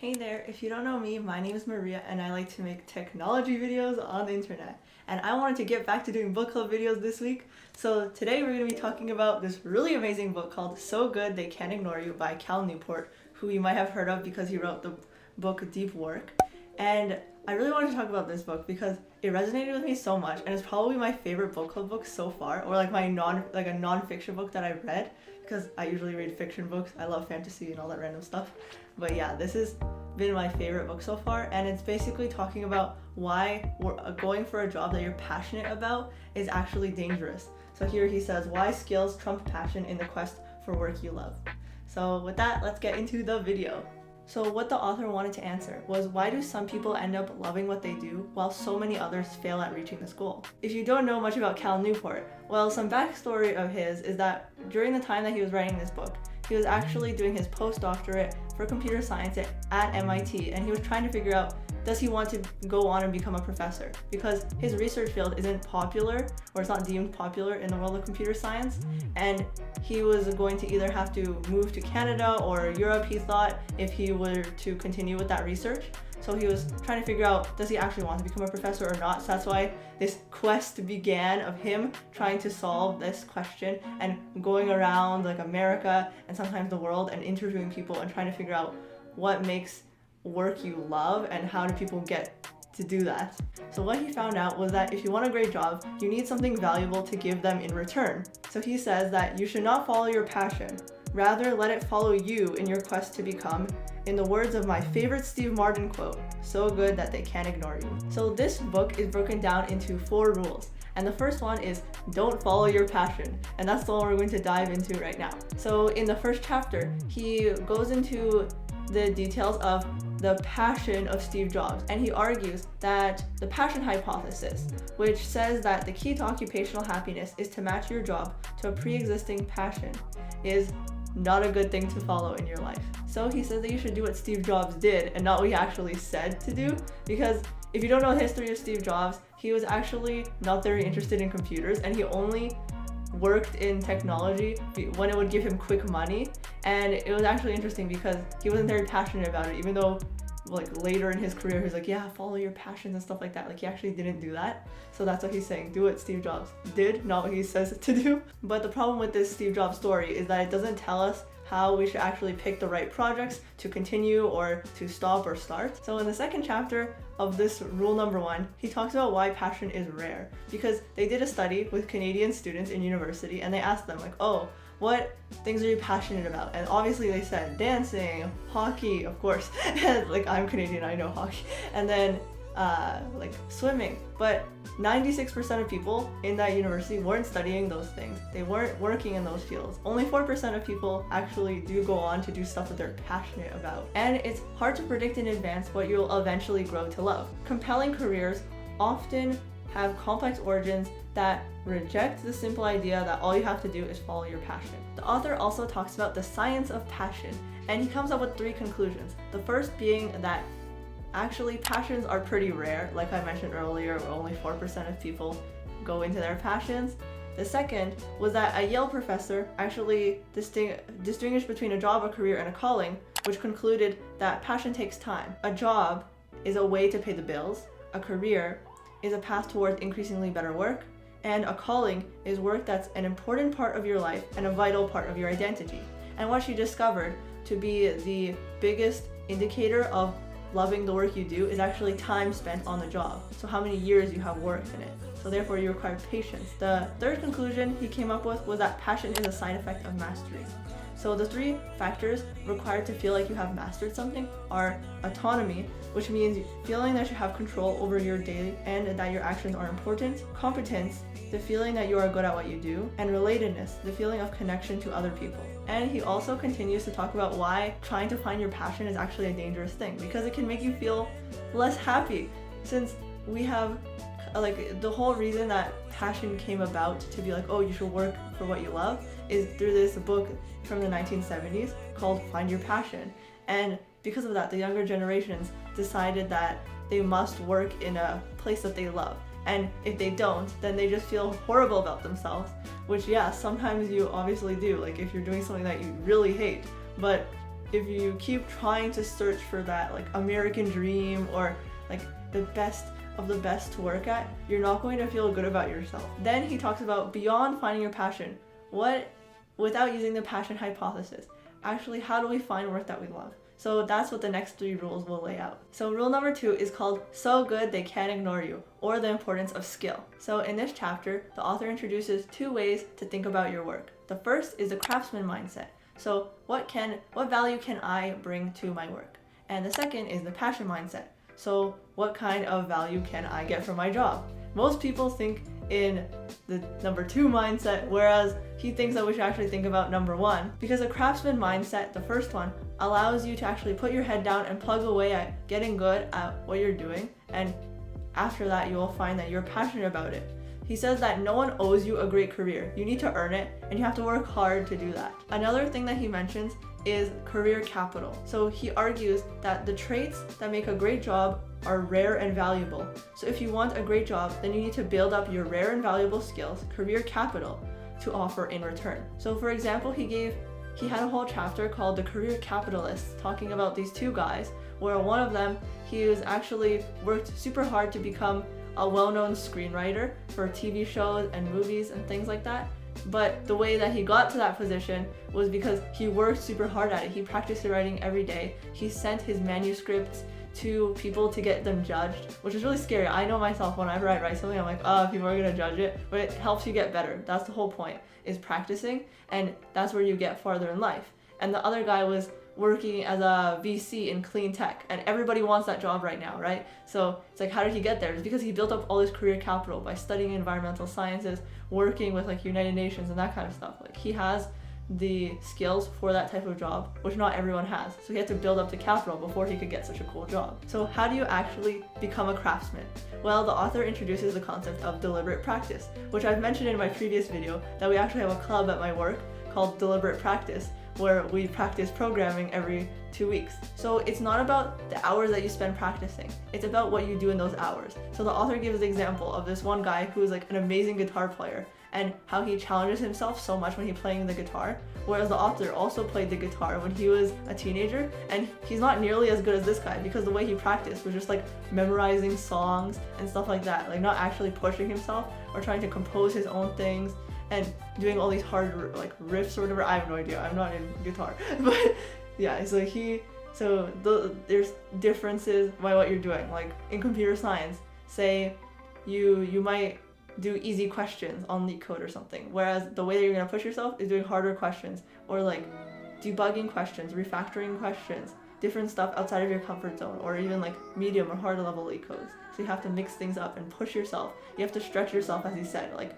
Hey there, if you don't know me, my name is Maria and I like to make technology videos on the internet. And I wanted to get back to doing book club videos this week. So today we're going to be talking about this really amazing book called So Good They Can't Ignore You by Cal Newport, who you might have heard of because he wrote the book Deep Work. And I really wanted to talk about this book because it resonated with me so much, and it's probably my favorite book club book so far, or like a non-fiction book that I've read, because I usually read fiction books. I love fantasy and all that random stuff. But yeah, this has been my favorite book so far, and it's basically talking about why going for a job that you're passionate about is actually dangerous. So here he says, why skills trump passion in the quest for work you love. So with that, let's get into the video. So what the author wanted to answer was, why do some people end up loving what they do while so many others fail at reaching this goal? If you don't know much about Cal Newport, well, some backstory of his is that during the time that he was writing this book, he was actually doing his postdoctorate for computer science at MIT, and he was trying to figure out, does he want to go on and become a professor? Because his research field isn't popular, or it's not deemed popular in the world of computer science, and he was going to either have to move to Canada or Europe, he thought, if he were to continue with that research. So he was trying to figure out, does he actually want to become a professor or not? So that's why this quest began, of him trying to solve this question and going around like America and sometimes the world and interviewing people and trying to figure out what makes work you love and how do people get to do that. So what he found out was that if you want a great job, you need something valuable to give them in return. So he says that you should not follow your passion. Rather, let it follow you in your quest to become, in the words of my favorite Steve Martin quote, so good that they can't ignore you. So this book is broken down into 4 rules. And the first one is, don't follow your passion. And that's the one we're going to dive into right now. So in the first chapter, he goes into the details of the passion of Steve Jobs, and he argues that the passion hypothesis, which says that the key to occupational happiness is to match your job to a pre-existing passion, is not a good thing to follow in your life. So he says that you should do what Steve Jobs did and not what he actually said to do, because if you don't know the history of Steve Jobs, he was actually not very interested in computers, and he only worked in technology when it would give him quick money. And it was actually interesting because he wasn't very passionate about it, even though like later in his career he was like, yeah, follow your passions and stuff like that. Like, he actually didn't do that. So that's what he's saying, do what Steve Jobs did, not what he says to do. But the problem with this Steve Jobs story is that it doesn't tell us how we should actually pick the right projects to continue or to stop or start. So in the second chapter of this rule number 1, he talks about why passion is rare, because they did a study with Canadian students in university and they asked them like, oh, what things are you passionate about? And obviously they said dancing, hockey, of course, like I'm Canadian, I know hockey, and then like swimming. But 96% of people in that university weren't studying those things. They weren't working in those fields. Only 4% of people actually do go on to do stuff that they're passionate about. And it's hard to predict in advance what you'll eventually grow to love. Compelling careers often have complex origins that reject the simple idea that all you have to do is follow your passion. The author also talks about the science of passion, and he comes up with 3 conclusions. The first being that actually passions are pretty rare. Like I mentioned earlier, only 4% of people go into their passions. The second was that a Yale professor actually distinguished between a job, a career, and a calling, which concluded that passion takes time. A job is a way to pay the bills, a career is a path towards increasingly better work, and a calling is work that's an important part of your life and a vital part of your identity. And what she discovered to be the biggest indicator of loving the work you do is actually time spent on the job. So how many years you have worked in it. So therefore you require patience. The third conclusion he came up with was that passion is a side effect of mastery. So the 3 factors required to feel like you have mastered something are autonomy, which means feeling that you have control over your day and that your actions are important, competence, the feeling that you are good at what you do, and relatedness, the feeling of connection to other people. And he also continues to talk about why trying to find your passion is actually a dangerous thing, because it can make you feel less happy, since we have like the whole reason that passion came about to be like, oh, you should work for what you love, is through this book from the 1970s called Find Your Passion. And because of that, the younger generations decided that they must work in a place that they love. And if they don't, then they just feel horrible about themselves, which, yeah, sometimes you obviously do, like if you're doing something that you really hate. But if you keep trying to search for that like American dream or like the best of the best to work at, you're not going to feel good about yourself. Then he talks about beyond finding your passion, without using the passion hypothesis, actually how do we find work that we love? So that's what the next 3 rules will lay out. So rule number 2 is called so good they can't ignore you, or the importance of skill. So in this chapter, the author introduces 2 ways to think about your work. The first is the craftsman mindset. So what value can I bring to my work? And the second is the passion mindset. So what kind of value can I get from my job? Most people think in the number 2 mindset, whereas he thinks that we should actually think about number 1, because a craftsman mindset, the first one, allows you to actually put your head down and plug away at getting good at what you're doing, and after that you will find that you're passionate about it. He says that no one owes you a great career. You need to earn it, and you have to work hard to do that. Another thing that he mentions is career capital. So he argues that the traits that make a great job are rare and valuable. So if you want a great job, then you need to build up your rare and valuable skills, career capital, to offer in return. So for example, he had a whole chapter called The Career Capitalists, talking about these 2 guys, where one of them, he was actually worked super hard to become a well-known screenwriter for TV shows and movies and things like that. But the way that he got to that position was because he worked super hard at it. He practiced writing every day. He sent his manuscripts to people to get them judged, which is really scary. I know myself, whenever I write something, I'm like, oh, people are gonna judge it, but it helps you get better. That's the whole point, is practicing, and that's where you get farther in life. And the other guy was working as a VC in clean tech, and everybody wants that job right now, right? So it's like, how did he get there? It's because he built up all his career capital by studying environmental sciences, working with like United Nations and that kind of stuff. Like, he has the skills for that type of job, which not everyone has. So he had to build up the capital before he could get such a cool job. So how do you actually become a craftsman? Well, the author introduces the concept of deliberate practice, which I've mentioned in my previous video, that we actually have a club at my work called Deliberate Practice, where we practice programming every 2 weeks. So it's not about the hours that you spend practicing, it's about what you do in those hours. So the author gives the example of this one guy who is like an amazing guitar player, and how he challenges himself so much when he's playing the guitar, whereas the author also played the guitar when he was a teenager, and he's not nearly as good as this guy because the way he practiced was just like memorizing songs and stuff like that, like not actually pushing himself or trying to compose his own things and doing all these hard like riffs or whatever. I have no idea, I'm not in guitar. But yeah, so there's differences by what you're doing. Like in computer science, say you might do easy questions on LeetCode or something, whereas the way that you're going to push yourself is doing harder questions, or like debugging questions, refactoring questions, different stuff outside of your comfort zone, or even like medium or hard level LeetCodes. So you have to mix things up and push yourself. You have to stretch yourself, as he said. Like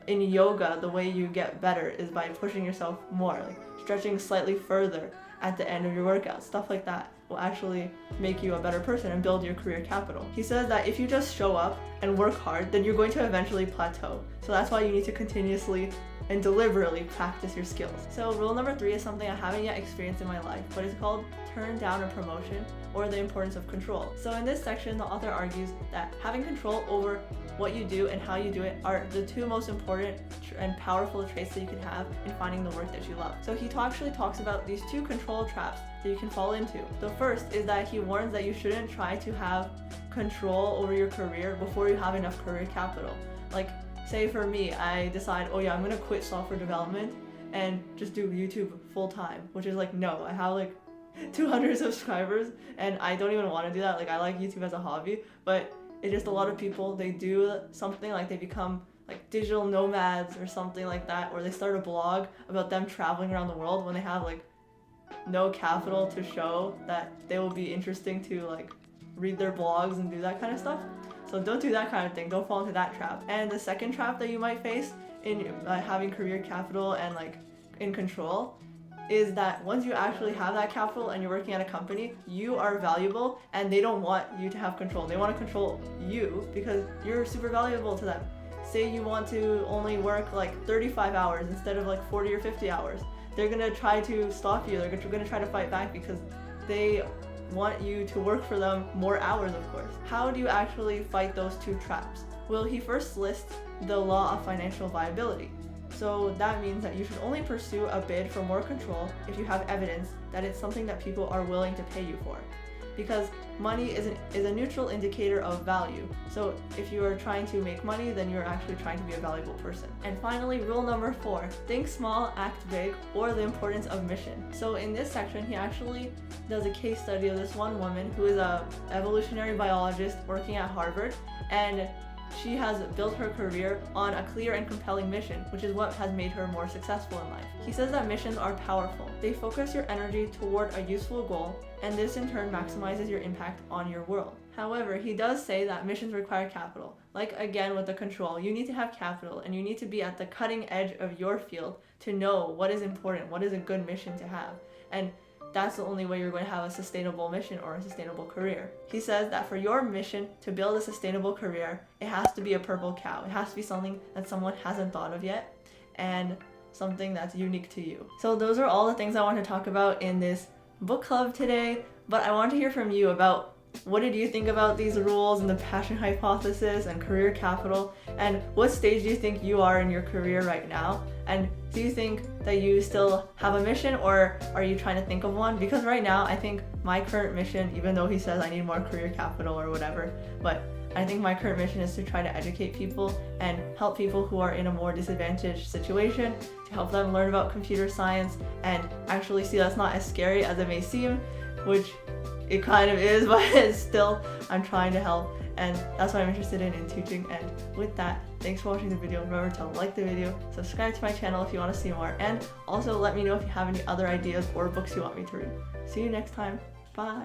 in yoga, the way you get better is by pushing yourself more, like stretching slightly further at the end of your workout. Stuff like that will actually make you a better person and build your career capital. He says that if you just show up and work hard, then you're going to eventually plateau. So that's why you need to continuously and deliberately practice your skills. So rule number 3 is something I haven't yet experienced in my life, but it's called turn down a promotion, or the importance of control. So in this section, the author argues that having control over what you do and how you do it are the 2 most important and powerful traits that you can have in finding the work that you love. So he actually talks about these 2 control traps that you can fall into. The first is that he warns that you shouldn't try to have control over your career before you have enough career capital. Like, say for me, I decide, oh yeah, I'm gonna quit software development and just do YouTube full time, which is like, no, I have like 200 subscribers and I don't even want to do that. Like, I like YouTube as a hobby, but it's just a lot of people, they do something like they become like digital nomads or something like that, or they start a blog about them traveling around the world when they have like no capital to show that they will be interesting to like read their blogs and do that kind of stuff. So don't do that kind of thing. Don't fall into that trap. And the second trap that you might face in having career capital and like in control is that once you actually have that capital and you're working at a company, you are valuable and they don't want you to have control. They want to control you because you're super valuable to them. Say you want to only work like 35 hours instead of like 40 or 50 hours. They're going to try to stop you. They're going to try to fight back because they want you to work for them more hours, of course. How do you actually fight those 2 traps? Well, he first lists the law of financial viability. So that means that you should only pursue a bid for more control if you have evidence that it's something that people are willing to pay you for. Because money is a neutral indicator of value. So if you are trying to make money, then you're actually trying to be a valuable person. And finally, rule number 4, think small, act big, or the importance of mission. So in this section, he actually does a case study of this one woman who is a evolutionary biologist working at Harvard, and she has built her career on a clear and compelling mission, which is what has made her more successful in life. He says that missions are powerful. They focus your energy toward a useful goal, and this in turn maximizes your impact on your world. However, he does say that missions require capital. Like again with the control, you need to have capital and you need to be at the cutting edge of your field to know what is important, what is a good mission to have. And that's the only way you're going to have a sustainable mission or a sustainable career. He says that for your mission to build a sustainable career, it has to be a purple cow. It has to be something that someone hasn't thought of yet and something that's unique to you. So those are all the things I want to talk about in this book club today, but I want to hear from you about what did you think about these rules and the passion hypothesis and career capital, and what stage do you think you are in your career right now? And do you think that you still have a mission, or are you trying to think of one? Because right now I think my current mission, even though he says I need more career capital or whatever, but I think my current mission is to try to educate people and help people who are in a more disadvantaged situation, to help them learn about computer science and actually see that's not as scary as it may seem, which it kind of is, but still I'm trying to help, and that's what I'm interested in teaching. And with that, thanks for watching the video. Remember to like the video, subscribe to my channel if you want to see more, and also let me know if you have any other ideas or books you want me to read. See you next time. Bye.